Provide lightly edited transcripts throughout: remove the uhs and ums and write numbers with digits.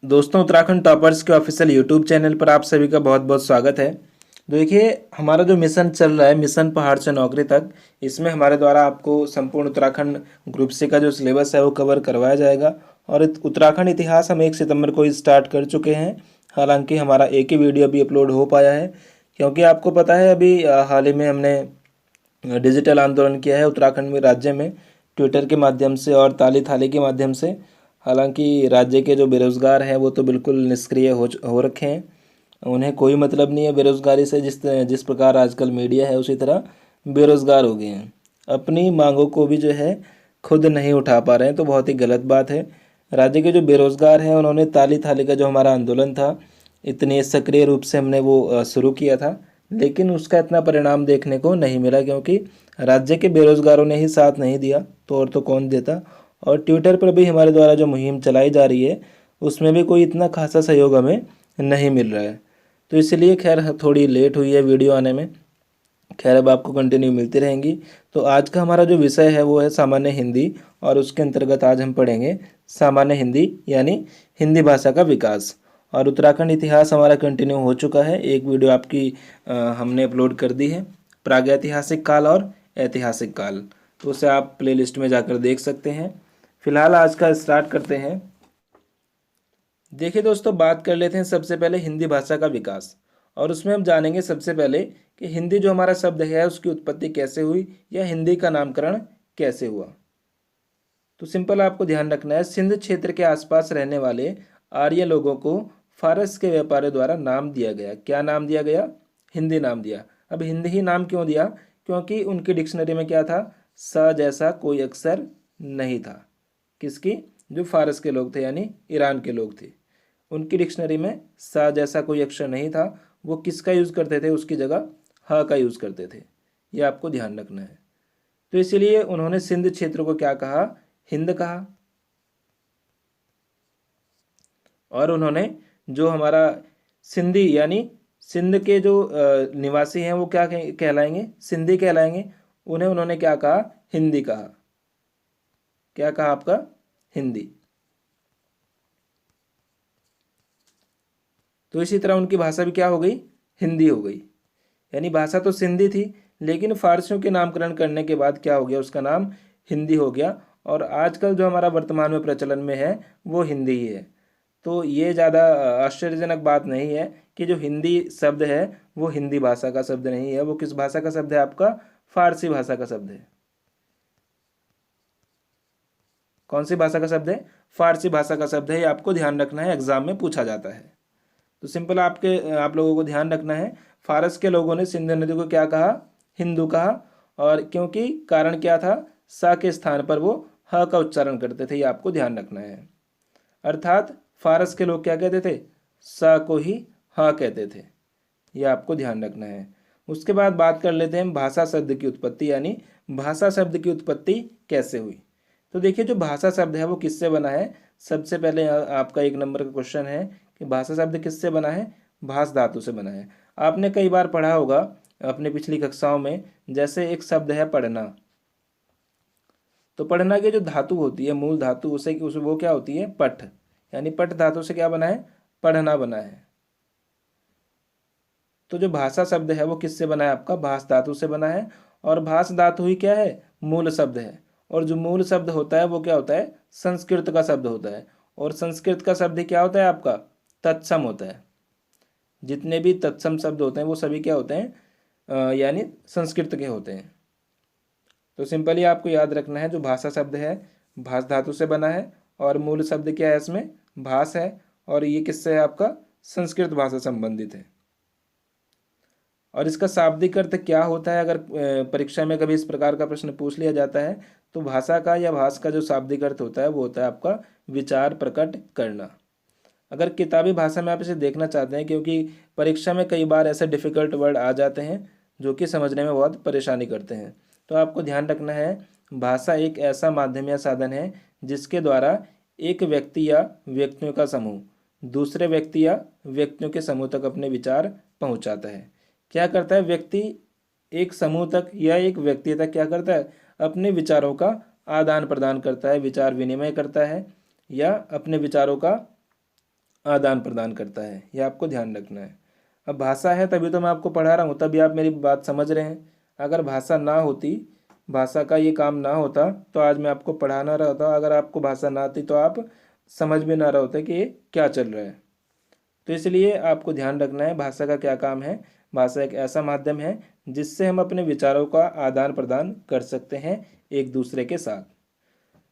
दोस्तों, उत्तराखंड टॉपर्स के official YouTube channel पर आप सभी का बहुत बहुत स्वागत है। देखिए, हमारा जो मिशन चल रहा है, मिशन पहाड़ से नौकरी तक, इसमें हमारे द्वारा आपको संपूर्ण उत्तराखंड ग्रुप सी का जो सिलेबस है वो कवर करवाया जाएगा। और उत्तराखंड इतिहास हम 1 सितंबर को ही स्टार्ट कर चुके हैं। हालांकि हमारा एक ही वीडियो अभी अपलोड हो पाया है, क्योंकि आपको पता है अभी हाल ही में हमने डिजिटल आंदोलन किया है उत्तराखंड में, राज्य में, ट्विटर के माध्यम से और ताली थाली के माध्यम से। हालांकि राज्य के जो बेरोज़गार हैं वो तो बिल्कुल निष्क्रिय हो रखे हैं। उन्हें कोई मतलब नहीं है बेरोज़गारी से। जिस जिस प्रकार आजकल मीडिया है उसी तरह बेरोज़गार हो गए हैं। अपनी मांगों को भी जो है खुद नहीं उठा पा रहे हैं, तो बहुत ही गलत बात है। राज्य के जो बेरोज़गार हैं उन्होंने ताली थाली का जो हमारा आंदोलन था, इतने सक्रिय रूप से हमने वो शुरू किया था, लेकिन उसका इतना परिणाम देखने को नहीं मिला, क्योंकि राज्य के बेरोजगारों ने ही साथ नहीं दिया तो और तो कौन देता। और ट्विटर पर भी हमारे द्वारा जो मुहिम चलाई जा रही है उसमें भी कोई इतना खासा सहयोग हमें नहीं मिल रहा है। तो इसलिए खैर थोड़ी लेट हुई है वीडियो आने में। खैर अब आपको कंटिन्यू मिलती रहेंगी। तो आज का हमारा जो विषय है वो है सामान्य हिंदी, और उसके अंतर्गत आज हम पढ़ेंगे सामान्य हिंदी यानी हिंदी भाषा का विकास। और उत्तराखंड इतिहास हमारा कंटिन्यू हो चुका है। एक वीडियो आपकी हमने अपलोड कर दी है, प्रागैतिहासिक काल और ऐतिहासिक काल, तो उसे आप प्लेलिस्ट में जाकर देख सकते हैं। फिलहाल आज का स्टार्ट करते हैं। देखिए दोस्तों, बात कर लेते हैं सबसे पहले हिंदी भाषा का विकास। और उसमें हम जानेंगे सबसे पहले कि हिंदी जो हमारा शब्द है उसकी उत्पत्ति कैसे हुई, या हिंदी का नामकरण कैसे हुआ। तो सिंपल आपको ध्यान रखना है, सिंध क्षेत्र के आसपास रहने वाले आर्य लोगों को फारस के व्यापारियों द्वारा नाम दिया गया। क्या नाम दिया गया? हिंदी नाम दिया। अब हिंदी ही नाम क्यों दिया? क्योंकि उनकी डिक्शनरी में क्या था? स जैसा कोई अक्षर नहीं था। किसकी? जो फारस के लोग थे यानी ईरान के लोग थे, उनकी डिक्शनरी में सा जैसा कोई अक्षर नहीं था। वो किसका यूज़ करते थे? उसकी जगह ह का यूज़ करते थे। ये आपको ध्यान रखना है। तो इसीलिए उन्होंने सिंध क्षेत्र को क्या कहा? हिंद कहा। और उन्होंने जो हमारा सिंधी यानी सिंध के जो निवासी हैं वो क्या कहलाएंगे? सिंधी कहलाएंगे। उन्हें उन्होंने क्या कहा? हिंदी कहा। क्या कहा आपका? हिंदी। तो इसी तरह उनकी भाषा भी क्या हो गई? हिंदी हो गई। यानी भाषा तो सिंधी थी, लेकिन फारसियों के नामकरण करने के बाद क्या हो गया? उसका नाम हिंदी हो गया। और आजकल जो हमारा वर्तमान में प्रचलन में है वो हिंदी ही है। तो ये ज़्यादा आश्चर्यजनक बात नहीं है कि जो हिंदी शब्द है वो हिंदी भाषा का शब्द नहीं है। वो किस भाषा का शब्द है आपका? फारसी भाषा का शब्द है। कौन सी भाषा का शब्द है? फारसी भाषा का शब्द है। ये आपको ध्यान रखना है, एग्जाम में पूछा जाता है। तो सिंपल आप लोगों को ध्यान रखना है, फारस के लोगों ने सिंधु नदी को क्या कहा? हिंदू कहा। और क्योंकि कारण क्या था? सा के स्थान पर वो ह का उच्चारण करते थे। ये आपको ध्यान रखना है। अर्थात फारस के लोग क्या कहते थे? सा को ही ह कहते थे। ये आपको ध्यान रखना है। उसके बाद बात कर लेते हैं भाषा शब्द की उत्पत्ति, यानी भाषा शब्द की उत्पत्ति कैसे हुई। तो देखिए, जो भाषा शब्द है वो किससे बना है? सबसे पहले आपका 1 नंबर का क्वेश्चन है कि भाषा शब्द किससे बना है? भाष धातु से बना है। आपने कई बार पढ़ा होगा अपने पिछली कक्षाओं में, जैसे एक शब्द है पढ़ना। तो पढ़ना की जो धातु होती है, मूल धातु, उसे वो क्या होती है? पठ। यानी पठ धातु से क्या बना है? पढ़ना बना है। तो जो भाषा शब्द है वो किससे बना है? आपका भाष धातु से बना है। और भाष धातु ही क्या है? मूल शब्द है। और जो मूल शब्द होता है वो क्या होता है? संस्कृत का शब्द होता है। और संस्कृत का शब्द ही क्या होता है आपका? तत्सम होता है। जितने भी तत्सम शब्द होते हैं वो सभी क्या होते हैं? यानी संस्कृत के होते हैं। तो सिंपली आपको याद रखना है, जो भाषा शब्द है भाष धातु से बना है, और मूल शब्द क्या है इसमें? भाष है। और ये किससे है आपका? संस्कृत भाषा संबंधित है। और इसका शाब्दिक अर्थ क्या होता है? अगर परीक्षा में कभी इस प्रकार का प्रश्न पूछ लिया जाता है तो भाषा का या भाष का जो शाब्दिक अर्थ होता है वो होता है आपका विचार प्रकट करना। अगर किताबी भाषा में आप इसे देखना चाहते हैं, क्योंकि परीक्षा में कई बार ऐसे डिफ़िकल्ट वर्ड आ जाते हैं जो कि समझने में बहुत परेशानी करते हैं, तो आपको ध्यान रखना है, भाषा एक ऐसा माध्यम या साधन है जिसके द्वारा एक व्यक्ति या व्यक्तियों का समूह दूसरे व्यक्ति या व्यक्तियों के समूह तक अपने विचार पहुंचाता है। क्या करता है व्यक्ति? एक समूह तक या एक व्यक्ति तक क्या करता है? अपने विचारों का आदान प्रदान करता है, विचार विनिमय करता है, या अपने विचारों का आदान प्रदान करता है, ये आपको ध्यान रखना है। अब भाषा है तभी तो मैं आपको पढ़ा रहा हूँ, तभी आप मेरी बात समझ रहे हैं। अगर भाषा ना होती, भाषा का ये काम ना होता तो आज मैं आपको पढ़ा ना रहा होता। अगर आपको भाषा ना आती तो आप समझ भी ना रहे होते कि ये क्या चल रहा है। तो इसलिए आपको ध्यान रखना है भाषा का क्या काम है। भाषा एक ऐसा माध्यम है जिससे हम अपने विचारों का आदान प्रदान कर सकते हैं एक दूसरे के साथ।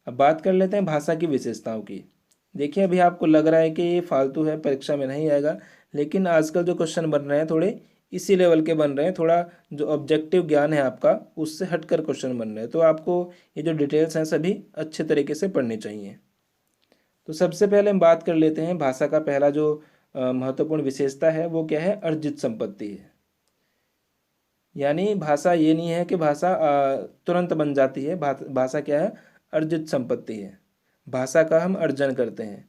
अब बात कर लेते हैं भाषा की विशेषताओं की। देखिए, अभी आपको लग रहा है कि ये फालतू है, परीक्षा में नहीं आएगा, लेकिन आजकल जो क्वेश्चन बन रहे हैं थोड़े इसी लेवल के बन रहे हैं। थोड़ा जो ऑब्जेक्टिव ज्ञान है आपका उससे हटकर क्वेश्चन बन रहे हैं, तो आपको ये जो डिटेल्स हैं सभी अच्छे तरीके से पढ़नी चाहिए। तो सबसे पहले हम बात कर लेते हैं भाषा का पहला जो महत्वपूर्ण विशेषता है वो क्या है, अर्जित संपत्ति है। यानी भाषा ये नहीं है कि भाषा तुरंत बन जाती है। भाषा क्या है, अर्जित संपत्ति है। भाषा का हम अर्जन करते हैं।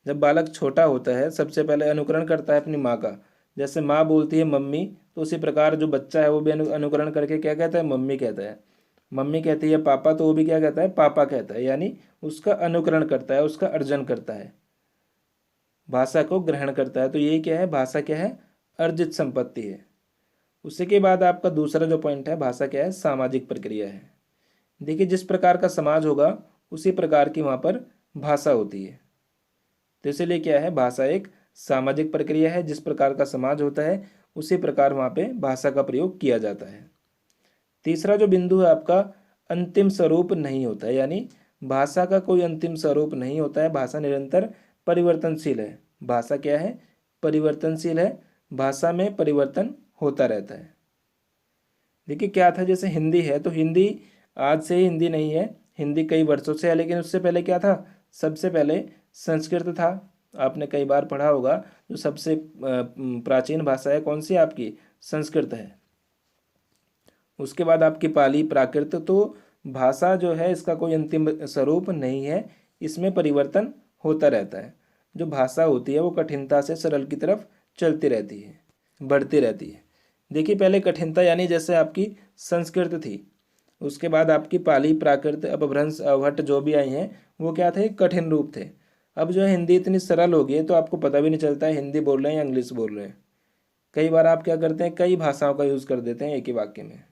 जब बालक छोटा होता है सबसे पहले अनुकरण करता है अपनी माँ का। जैसे माँ बोलती है मम्मी, तो उसी प्रकार जो बच्चा है वो भी अनुकरण करके क्या कहता है, मम्मी कहता है। मम्मी कहती है पापा, तो वो भी क्या कहता है, पापा कहता है। यानी उसका अनुकरण करता है, उसका अर्जन करता है, भाषा को ग्रहण करता है। तो यही क्या है, भाषा क्या है, अर्जित संपत्ति है। उसी के बाद आपका दूसरा जो पॉइंट है, भाषा क्या है, सामाजिक प्रक्रिया है। देखिए, जिस प्रकार का समाज होगा उसी प्रकार की वहाँ पर भाषा होती है। तो इसीलिए क्या है, भाषा एक सामाजिक प्रक्रिया है। जिस प्रकार का समाज होता है उसी प्रकार वहाँ पे भाषा का प्रयोग किया जाता है। तीसरा जो बिंदु है आपका, अंतिम स्वरूप नहीं होता है। यानी भाषा का कोई अंतिम स्वरूप नहीं होता है। भाषा निरंतर परिवर्तनशील है। भाषा क्या है, परिवर्तनशील है। भाषा में परिवर्तन होता रहता है। देखिए क्या था, जैसे हिंदी है तो हिंदी आज से ही हिंदी नहीं है, हिंदी कई वर्षों से है। लेकिन उससे पहले क्या था, सबसे पहले संस्कृत था। आपने कई बार पढ़ा होगा जो सबसे प्राचीन भाषा है कौन सी, आपकी संस्कृत है। उसके बाद आपकी पाली, प्राकृत। तो भाषा जो है इसका कोई अंतिम स्वरूप नहीं है, इसमें परिवर्तन होता रहता है। जो भाषा होती है वो कठिनता से सरल की तरफ चलती रहती है, बढ़ती रहती है। देखिए, पहले कठिनता यानी जैसे आपकी संस्कृत थी, उसके बाद आपकी पाली, प्राकृत, अपभ्रंश, अवहट्ट जो भी आई हैं वो क्या थे, कठिन रूप थे। अब जो है हिंदी इतनी सरल हो गई है तो आपको पता भी नहीं चलता है हिंदी बोल रहे हैं या इंग्लिश बोल रहे हैं। कई बार आप क्या करते हैं, कई भाषाओं का यूज़ कर देते हैं एक ही वाक्य में।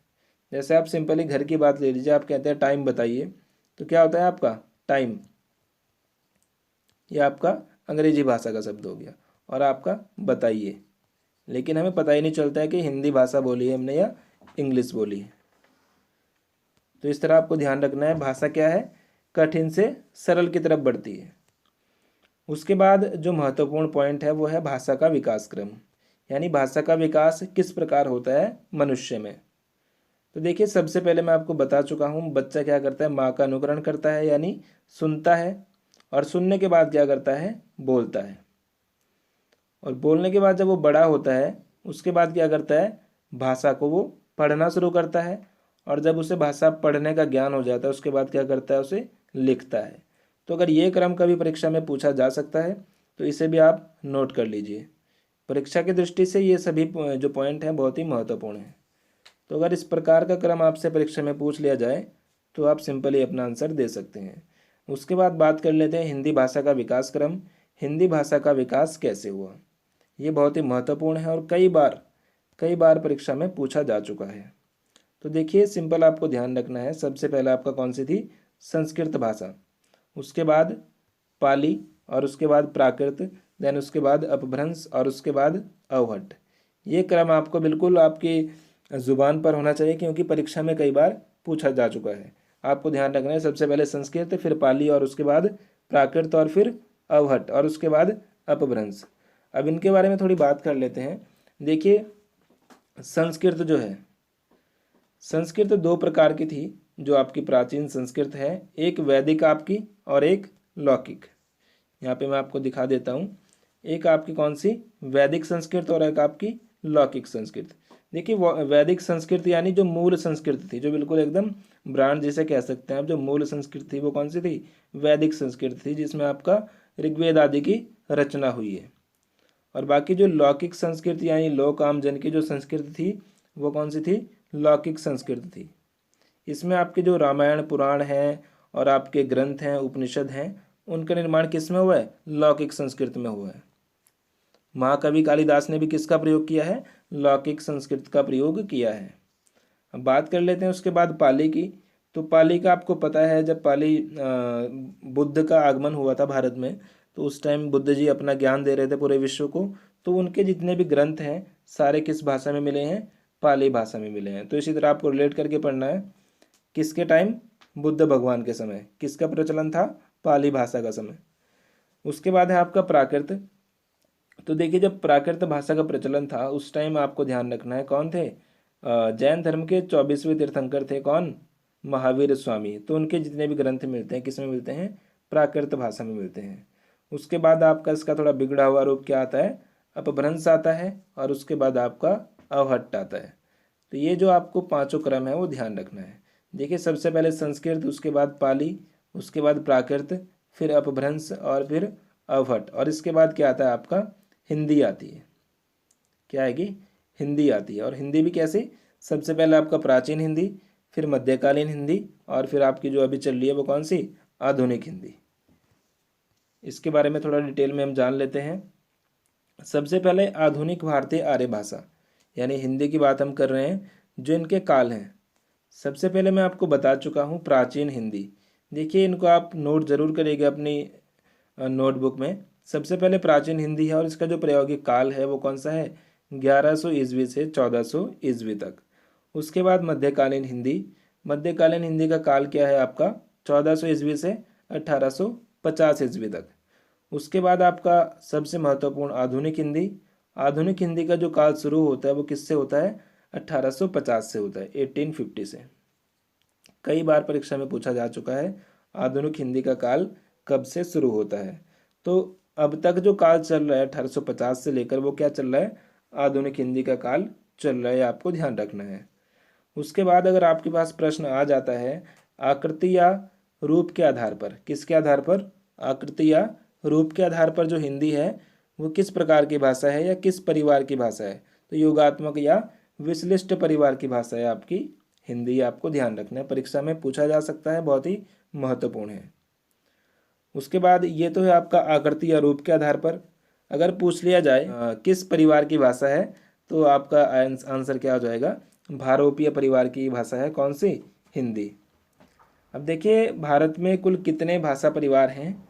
जैसे आप सिंपली घर की बात ले लीजिए, आप कहते हैं टाइम बताइए, तो क्या होता है आपका टाइम, ये आपका अंग्रेजी भाषा का शब्द हो गया। और आपका बताइए, लेकिन हमें पता ही नहीं चलता है कि हिंदी भाषा बोली है हमने या इंग्लिश बोली है। तो इस तरह आपको ध्यान रखना है, भाषा क्या है, कठिन से सरल की तरफ बढ़ती है। उसके बाद जो महत्वपूर्ण पॉइंट है वो है भाषा का विकास क्रम। यानी भाषा का विकास किस प्रकार होता है मनुष्य में। तो देखिए, सबसे पहले मैं आपको बता चुका हूँ, बच्चा क्या करता है, माँ का अनुकरण करता है यानी सुनता है। और सुनने के बाद क्या करता है, बोलता है। और बोलने के बाद जब वो बड़ा होता है उसके बाद क्या करता है, भाषा को वो पढ़ना शुरू करता है। और जब उसे भाषा पढ़ने का ज्ञान हो जाता है उसके बाद क्या करता है, उसे लिखता है। तो अगर ये क्रम कभी परीक्षा में पूछा जा सकता है तो इसे भी आप नोट कर लीजिए। परीक्षा की दृष्टि से ये सभी जो पॉइंट हैं बहुत ही महत्वपूर्ण हैं। तो अगर इस प्रकार का क्रम आपसे परीक्षा में पूछ लिया जाए तो आप सिंपली अपना आंसर दे सकते हैं। उसके बाद बात कर लेते हैं हिंदी भाषा का विकास क्रम। हिंदी भाषा का विकास कैसे हुआ, ये बहुत ही महत्वपूर्ण है और कई बार परीक्षा में पूछा जा चुका है। तो देखिए, सिंपल आपको ध्यान रखना है। सबसे पहले आपका कौन सी थी, संस्कृत भाषा, उसके बाद पाली, और उसके बाद प्राकृत, देन उसके बाद अपभ्रंश, और उसके बाद अवहट्ट। ये क्रम आपको बिल्कुल आपकी ज़ुबान पर होना चाहिए क्योंकि परीक्षा में कई बार पूछा जा चुका है। आपको ध्यान रखना है, सबसे पहले संस्कृत, फिर पाली, और उसके बाद प्राकृत, और फिर अवहट्ट, और उसके बाद अपभ्रंश। अब इनके बारे में थोड़ी बात कर लेते हैं। देखिए, संस्कृत जो है, संस्कृत दो प्रकार की थी जो आपकी प्राचीन संस्कृत है, एक वैदिक आपकी और एक लौकिक। यहाँ पे मैं आपको दिखा देता हूँ, एक आपकी कौन सी, वैदिक संस्कृत, और एक आपकी लौकिक संस्कृत। देखिए, वैदिक संस्कृत यानी जो मूल संस्कृत थी, जो बिल्कुल एकदम ब्रांड जिसे कह सकते हैं आप, जो मूल संस्कृत थी वो कौन सी थी, वैदिक संस्कृत थी, जिसमें आपका ऋग्वेद आदि की रचना हुई है। और बाकी जो लौकिक संस्कृति यानी लोक आम जन की जो संस्कृति थी वो कौन सी थी, लौकिक संस्कृत थी। इसमें आपके जो रामायण पुराण हैं और आपके ग्रंथ हैं, उपनिषद हैं, उनका निर्माण किस में हुआ है, लौकिक संस्कृत में हुआ है। महाकवि कालिदास ने भी किसका प्रयोग किया है? लौकिक संस्कृत का प्रयोग किया है। अब बात कर लेते हैं उसके बाद पाली की। तो पाली का आपको पता है, जब पाली बुद्ध का आगमन हुआ था भारत में, तो उस टाइम बुद्ध जी अपना ज्ञान दे रहे थे पूरे विश्व को। तो उनके जितने भी ग्रंथ हैं सारे किस भाषा में मिले हैं? पाली भाषा में मिले हैं। तो इसी तरह आपको रिलेट करके पढ़ना है। किसके टाइम? बुद्ध भगवान के समय किसका प्रचलन था? पाली भाषा का समय। उसके बाद है आपका प्राकृत। तो देखिए, जब प्राकृत भाषा का प्रचलन था उस टाइम आपको ध्यान रखना है कौन थे? जैन धर्म के 24वें तीर्थंकर थे कौन? महावीर स्वामी। तो उनके जितने भी ग्रंथ मिलते हैं किस में मिलते हैं? प्राकृत भाषा में मिलते हैं। उसके बाद आपका इसका थोड़ा बिगड़ा हुआ रूप क्या आता है? अपभ्रंश आता है, और उसके बाद आपका अवहट्ट आता है। तो ये जो आपको पांचों क्रम है वो ध्यान रखना है। देखिए, सबसे पहले संस्कृत, उसके बाद पाली, उसके बाद प्राकृत, फिर अपभ्रंश और फिर अवहट्ट, और इसके बाद क्या आता है आपका? हिंदी आती है। क्या आएगी? हिंदी आती है। और हिंदी भी कैसे? सबसे पहले आपका प्राचीन हिंदी, फिर मध्यकालीन हिंदी, और फिर आपकी जो अभी चल रही है वो कौन सी? आधुनिक हिंदी। इसके बारे में थोड़ा डिटेल में हम जान लेते हैं। सबसे पहले आधुनिक भारतीय आर्य भाषा, यानी हिंदी की बात हम कर रहे हैं, जो इनके काल हैं। सबसे पहले मैं आपको बता चुका हूँ प्राचीन हिंदी। देखिए, इनको आप नोट जरूर करिएगा अपनी नोटबुक में। सबसे पहले प्राचीन हिंदी है, और इसका जो प्रायोगिक काल है वो कौन सा है? 1100 ईस्वी से 1400 ईस्वी तक। उसके बाद मध्यकालीन हिंदी। मध्यकालीन हिंदी का काल क्या है आपका? 1400 ईस्वी से 1850 ईस्वी तक। उसके बाद आपका सबसे महत्वपूर्ण आधुनिक हिंदी। आधुनिक हिंदी का जो काल शुरू होता है वो किससे होता है? 1850 से होता है, 1850 से। कई बार परीक्षा में पूछा जा चुका है आधुनिक हिंदी का काल कब से शुरू होता है। तो अब तक जो काल चल रहा है 1850 से लेकर, वो क्या चल रहा है? आधुनिक हिंदी का काल चल रहा है, आपको ध्यान रखना है। उसके बाद अगर आपके पास प्रश्न आ जाता है आकृति या रूप के आधार पर, किसके आधार पर? आकृति या रूप के आधार पर जो हिंदी है वो किस प्रकार की भाषा है या किस परिवार की भाषा है? तो योगात्मक या विश्लिष्ट परिवार की भाषा है आपकी हिंदी। आपको ध्यान रखना है, परीक्षा में पूछा जा सकता है, बहुत ही महत्वपूर्ण है। उसके बाद ये तो है आपका आकृति या रूप के आधार पर। अगर पूछ लिया जाए किस परिवार की भाषा है, तो आपका आंसर क्या हो जाएगा? भारोपीय परिवार की भाषा है कौन सी? हिंदी। अब देखिए, भारत में कुल कितने भाषा परिवार हैं?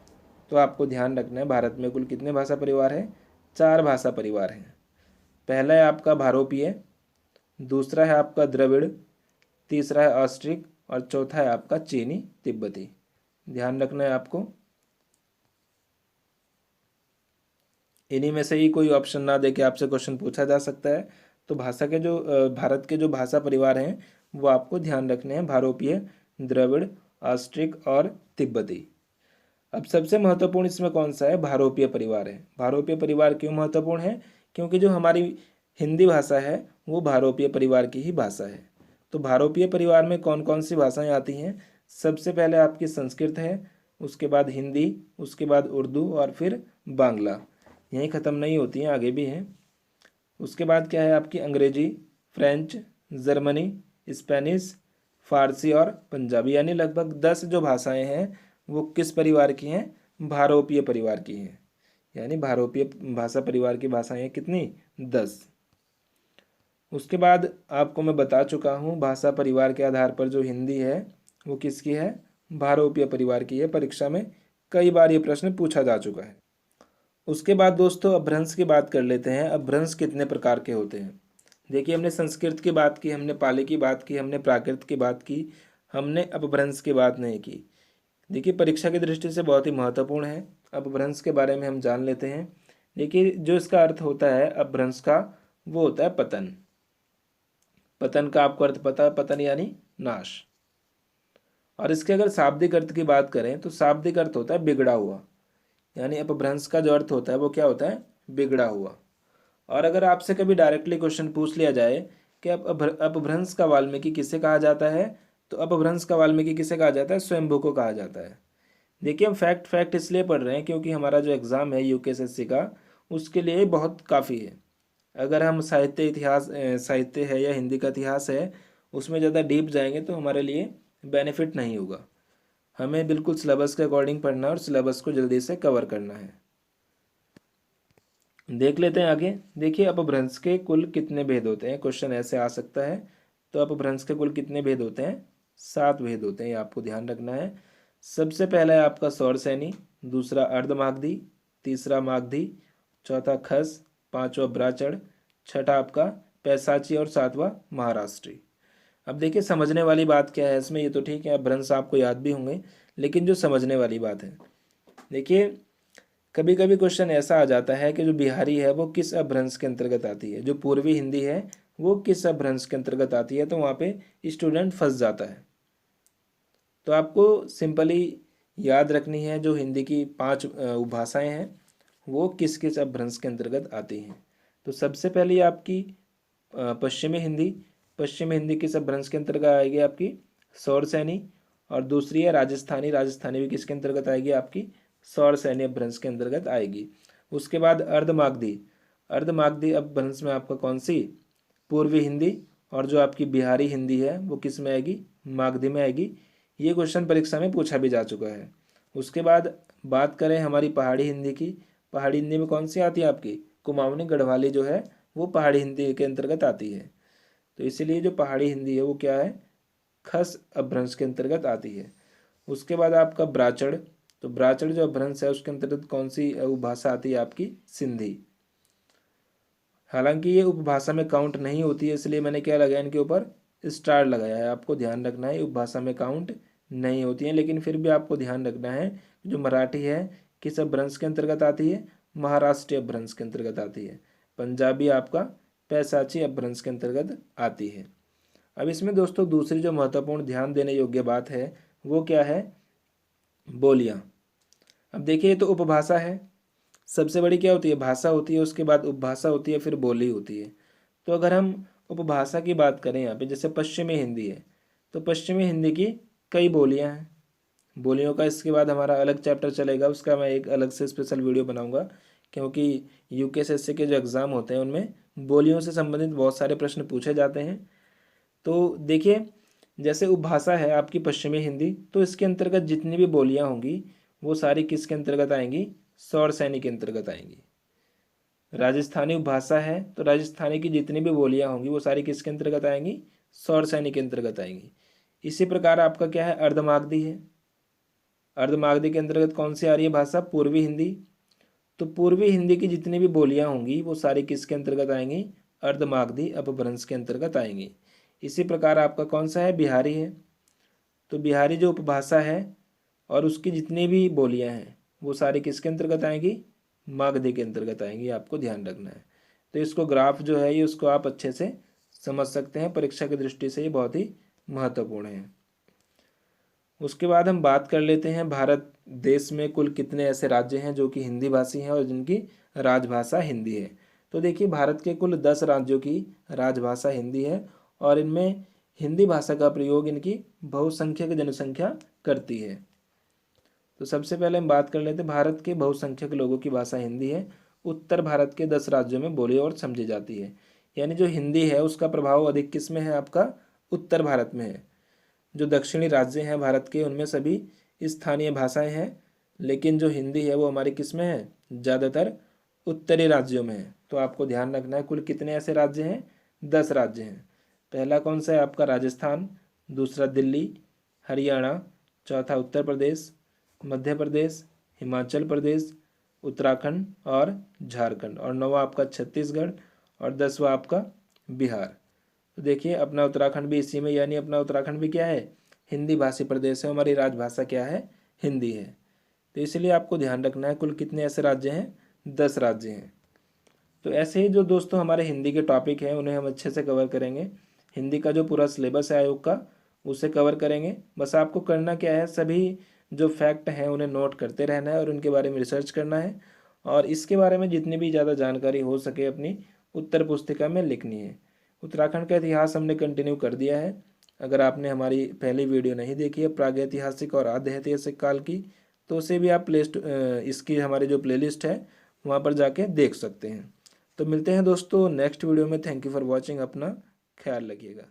तो आपको ध्यान रखना है, भारत में कुल कितने भाषा परिवार हैं? 4 भाषा परिवार हैं। पहला है आपका भारोपीय, दूसरा है आपका द्रविड़, तीसरा है ऑस्ट्रिक, और चौथा है आपका चीनी तिब्बती। ध्यान रखना है आपको। इन्हीं में से ही कोई ऑप्शन ना दे के आपसे क्वेश्चन पूछा जा सकता है। तो भाषा के जो भारत के जो भाषा परिवार हैं वो आपको ध्यान रखने हैं: भारोपीय, द्रविड़, ऑस्ट्रिक और तिब्बती। अब सबसे महत्वपूर्ण इसमें कौन सा है? भारोपीय परिवार है। भारोपीय परिवार क्यों महत्वपूर्ण है? क्योंकि जो हमारी हिंदी भाषा है वो भारोपीय परिवार की ही भाषा है। तो भारोपीय परिवार में कौन कौन सी भाषाएं आती हैं? सबसे पहले आपकी संस्कृत है, उसके बाद हिंदी, उसके बाद उर्दू, और फिर बांग्ला। यहीं ख़त्म नहीं होती हैं, आगे भी हैं। उसके बाद क्या है आपकी? अंग्रेजी, फ्रेंच, जर्मनी, स्पेनिश, फारसी और पंजाबी, यानी लगभग 10 जो भाषाएं हैं वो किस परिवार की हैं? भारोपीय परिवार की हैं। यानी भारोपीय भाषा परिवार की भाषाएं कितनी? 10। उसके बाद आपको मैं बता चुका हूँ भाषा परिवार के आधार पर जो हिंदी है वो किसकी है? भारोपीय परिवार की है। परीक्षा में कई बार ये प्रश्न पूछा जा चुका है। उसके बाद दोस्तों अपभ्रंश की बात कर लेते हैं। अपभ्रंश कितने प्रकार के होते हैं? देखिए, हमने संस्कृत की बात की, हमने पाली की बात की, हमने प्राकृत की बात की, हमने अपभ्रंश की बात नहीं की। देखिए, परीक्षा की दृष्टि से बहुत ही महत्वपूर्ण है। अपभ्रंश के बारे में हम जान लेते हैं। देखिए, जो इसका अर्थ होता है अपभ्रंश का, वो होता है पतन। पतन का आपको अर्थ पता है? पतन यानी नाश। और इसके अगर शाब्दिक अर्थ की बात करें तो शाब्दिक अर्थ होता है बिगड़ा हुआ। यानी अपभ्रंश का जो अर्थ होता है वो क्या होता है? बिगड़ा हुआ। और अगर आपसे कभी डायरेक्टली क्वेश्चन पूछ लिया जाए कि अपभ्रंश का वाल्मीकि किसे कहा जाता है, तो अपभ्रंश का वाल्मीकि किसे कहा जाता है? स्वयंभू को कहा जाता है। देखिए, हम फैक्ट इसलिए पढ़ रहे हैं क्योंकि हमारा जो एग्ज़ाम है यूकेएसएससी का, उसके लिए बहुत काफ़ी है। अगर हम साहित्य है या हिंदी का इतिहास है उसमें ज़्यादा डीप जाएंगे तो हमारे लिए बेनिफिट नहीं होगा। हमें बिल्कुल सिलेबस के अकॉर्डिंग पढ़ना है और सिलेबस को जल्दी से कवर करना है। देख लेते हैं आगे। देखिए अपभ्रंश के कुल कितने भेद होते हैं, क्वेश्चन ऐसे आ सकता है। तो अपभ्रंश के कुल कितने भेद होते हैं, 7 भेद होते हैं, ये आपको ध्यान रखना है। सबसे पहला है आपका सौरसैनी, दूसरा अर्धमागधी, तीसरा मागधी, चौथा खस, पांचवा ब्राचड़, छठा आपका पैसाची और सातवां महाराष्ट्री। अब देखिए समझने वाली बात क्या है इसमें, ये तो ठीक है अपभ्रंश आपको याद भी होंगे, लेकिन जो समझने वाली बात है, देखिए कभी कभी क्वेश्चन ऐसा आ जाता है कि जो बिहारी है वो किस अपभ्रंश के अंतर्गत आती है, जो पूर्वी हिंदी है वो किस अपभ्रंश के अंतर्गत आती है, तो वहाँ पे स्टूडेंट फंस जाता है। तो आपको सिंपली याद रखनी है जो हिंदी की 5 उपभाषाएं हैं वो किस किस अपभ्रंश के अंतर्गत आती हैं। तो सबसे पहले आपकी पश्चिमी हिंदी, पश्चिमी हिंदी किस अपभ्रंश के अंतर्गत आएगी, आपकी सौरसैनी। और दूसरी है राजस्थानी, राजस्थानी भी किसके अंतर्गत आएगी, आपकी सौरसैनी अपभ्रंश के अंतर्गत आएगी। उसके बाद अर्धमागधी, अर्धमागधी अपभ्रंश में आपका कौन सी, पूर्वी हिंदी। और जो आपकी बिहारी हिंदी है वो किस में आएगी, मागधी में आएगी। ये क्वेश्चन परीक्षा में पूछा भी जा चुका है। उसके बाद बात करें हमारी पहाड़ी हिंदी की, पहाड़ी हिंदी में कौन सी आती है आपकी, कुमाऊनी गढ़वाली जो है वो पहाड़ी हिंदी के अंतर्गत आती है। तो इसीलिए जो पहाड़ी हिंदी है वो क्या है, खस अपभ्रंश के अंतर्गत आती है। उसके बाद आपका ब्राचड़, तो ब्राचड़ जो अपभ्रंश है उसके अंतर्गत कौन सी उपभाषा आती है, आपकी सिंधी। हालांकि ये उपभाषा में काउंट नहीं होती है, इसलिए मैंने क्या लगाया इनके ऊपर स्टार लगाया है। आपको ध्यान रखना है उपभाषा में काउंट नहीं होती है, लेकिन फिर भी आपको ध्यान रखना है जो मराठी है किस अपभ्रंश के अंतर्गत आती है, महाराष्ट्रीय अपभ्रंश के अंतर्गत आती है। पंजाबी आपका पैसाची अपभ्रंश के अंतर्गत आती है। अब इसमें दोस्तों दूसरी जो महत्वपूर्ण ध्यान देने योग्य बात है वो क्या है, बोलियां। अब देखिए ये तो उपभाषा है, सबसे बड़ी क्या होती है, भाषा होती है, उसके बाद उपभाषा होती है, फिर बोली होती है। तो अगर हम उपभाषा की बात करें यहाँ पे, जैसे पश्चिमी हिंदी है, तो पश्चिमी हिंदी की कई बोलियाँ हैं, बोलियों का इसके बाद हमारा अलग चैप्टर चलेगा, उसका मैं एक अलग से स्पेशल वीडियो बनाऊंगा, क्योंकि यूकेएसएससी के जो एग्ज़ाम होते हैं उनमें बोलियों से संबंधित बहुत सारे प्रश्न पूछे जाते हैं। तो देखिए जैसे उपभाषा है आपकी पश्चिमी हिंदी, तो इसके अंतर्गत जितनी भी बोलियाँ होंगी वो सारी किसके अंतर्गत आएंगी, सौरसैनी के अंतर्गत आएंगी। राजस्थानी उपभाषा है तो राजस्थानी की जितनी भी बोलियाँ होंगी वो सारी किसके अंतर्गत आएंगी, सौरसैनी के अंतर्गत आएंगी। इसी प्रकार आपका क्या है, अर्धमागधी है, अर्धमागधी के अंतर्गत कौन सी आ रही है भाषा, पूर्वी हिंदी। तो पूर्वी हिंदी की जितनी भी बोलियाँ होंगी वो सारी किसके अंतर्गत आएंगी, अर्धमागधी अपभ्रंश के अंतर्गत आएंगी। इसी प्रकार आपका कौन सा है, बिहारी है, तो बिहारी जो उपभाषा है और उसकी जितनी भी बोलियां हैं वो सारी किसके अंतर्गत आएंगी, मागधी के अंतर्गत आएंगी, आपको ध्यान रखना है। तो इसको ग्राफ जो है ये उसको आप अच्छे से समझ सकते हैं, परीक्षा की दृष्टि से ये बहुत ही महत्वपूर्ण है। उसके बाद हम बात कर लेते हैं भारत देश में कुल कितने ऐसे राज्य हैं जो कि हिंदी भाषी हैं और जिनकी राजभाषा हिंदी है। तो देखिए भारत के कुल 10 राज्यों की राजभाषा हिंदी है और इनमें हिंदी भाषा का प्रयोग इनकी बहुसंख्यक जनसंख्या करती है। तो सबसे पहले हम बात कर लेते हैं भारत के बहुसंख्यक लोगों की भाषा हिंदी है। उत्तर भारत के 10 राज्यों में बोली और समझी जाती है, यानी जो हिंदी है उसका प्रभाव अधिक किस में है, आपका उत्तर भारत में है। जो दक्षिणी राज्य हैं भारत के उनमें सभी स्थानीय भाषाएं हैं, लेकिन जो हिंदी है वो हमारी किस में है, ज़्यादातर उत्तरी राज्यों में है। तो आपको ध्यान रखना है कुल कितने ऐसे राज्य हैं, 10 राज्य हैं। पहला कौन सा है आपका, राजस्थान, दूसरा दिल्ली, हरियाणा, चौथा उत्तर प्रदेश, मध्य प्रदेश, हिमाचल प्रदेश, उत्तराखंड और झारखंड, और नौवा आपका छत्तीसगढ़, और 10वां आपका बिहार। तो देखिए अपना उत्तराखंड भी इसी में, यानी अपना उत्तराखंड भी क्या है, हिंदी भाषी प्रदेश है, हमारी राजभाषा क्या है, हिंदी है। तो इसलिए आपको ध्यान रखना है कुल कितने ऐसे राज्य हैं, 10 राज्य हैं। तो ऐसे ही जो दोस्तों हमारे हिंदी के टॉपिक हैं उन्हें हम अच्छे से कवर करेंगे। हिंदी का जो पूरा सिलेबस है आयोग का उसे कवर करेंगे। बस आपको करना क्या है, सभी जो फैक्ट हैं उन्हें नोट करते रहना है और उनके बारे में रिसर्च करना है, और इसके बारे में जितनी भी ज़्यादा जानकारी हो सके अपनी उत्तर पुस्तिका में लिखनी है। उत्तराखंड का इतिहास हमने कंटिन्यू कर दिया है। अगर आपने हमारी पहली वीडियो नहीं देखी है प्रागैतिहासिक और आद्य ऐतिहासिक काल की, तो उसे भी आप इसकी हमारी जो प्लेलिस्ट है वहाँ पर जाके देख सकते हैं। तो मिलते हैं दोस्तों नेक्स्ट वीडियो में। थैंक यू फॉर वॉचिंग, अपना ख्याल रखिएगा।